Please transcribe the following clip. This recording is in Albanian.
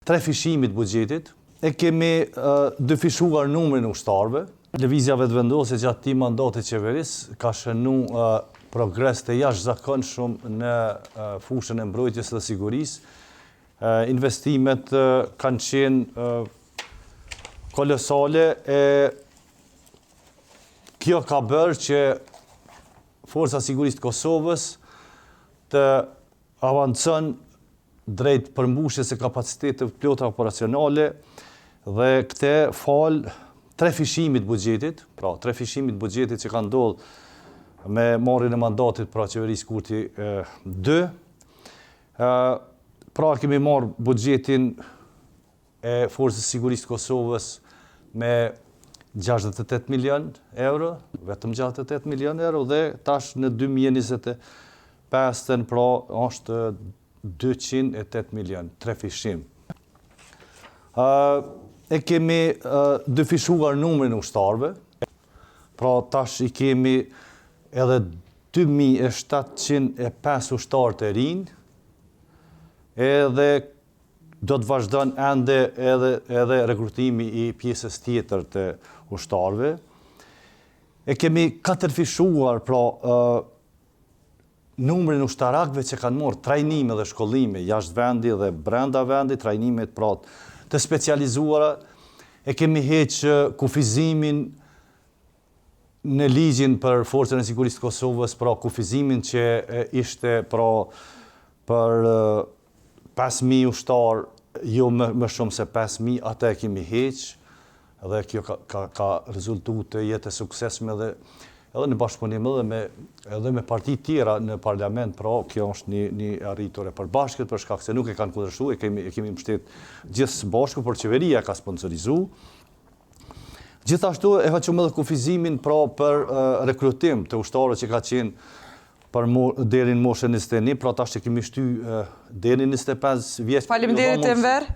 Tre fishimit buxhetit, e kemi dëfishuar numrin e ushtarëve. Lëvizja vetëvendosje gjatë këtij mandati qeverisë ka shënu progres të jashtëzakonshëm në fushën e mbrojtjes dhe sigurisë. Investimet kanë qenë kolosale e kjo ka bërë që Forca Sigurisë të Kosovës të avancon drejt përmbushjes së kapaciteteve plota operacionale dhe këtë fal tre fishimit buxhetit, pra tre fishimit buxhetit që kanë ndodhur me marrjen e mandatit pra qeverisë Kurti 2. Pra kemi marrë buxhetin e Forcës Sigurisë të Kosovës me 68 milion euro, vetëm 68 milion euro, dhe tash në 2025 pra është 208 milion, tre fishim. E kemi dëfishuar numrin e ushtarëve, pra tash i kemi edhe 2705 ushtarë të rinj, edhe do të vazhdon ende edhe rekrutimi i pjesës tjetër të ushtarëve. E kemi katërfishuar pra numrin e ushtarakëve që kanë marrë trajnime dhe shkollime jashtë vendi dhe brenda vendit, trajnimet pra të specializuara. E kemi heqë kufizimin në ligjin për Forcën e Sigurisë të Kosovës, pra kufizimin që ishte pra për 5.000 ushtar, jo më shumë se 5.000, atë e kemi heqë, dhe kjo ka rezultu të jetë e suksesme edhe në bashkëpunim edhe me parti tjera në parlament, pra kjo është një arritur e përbashkët, për shkak se nuk e kanë kundërshtuar, e kemi mbështet gjithë së bashku, por qeveria ka sponsorizu. Gjithashtu e hoqëm edhe kufizimin pra për rekrutim të ushtarëve që ka qenë deri në moshën 21, pra tash që kemi shty deri në 25 vjeç. Faleminderit Enver.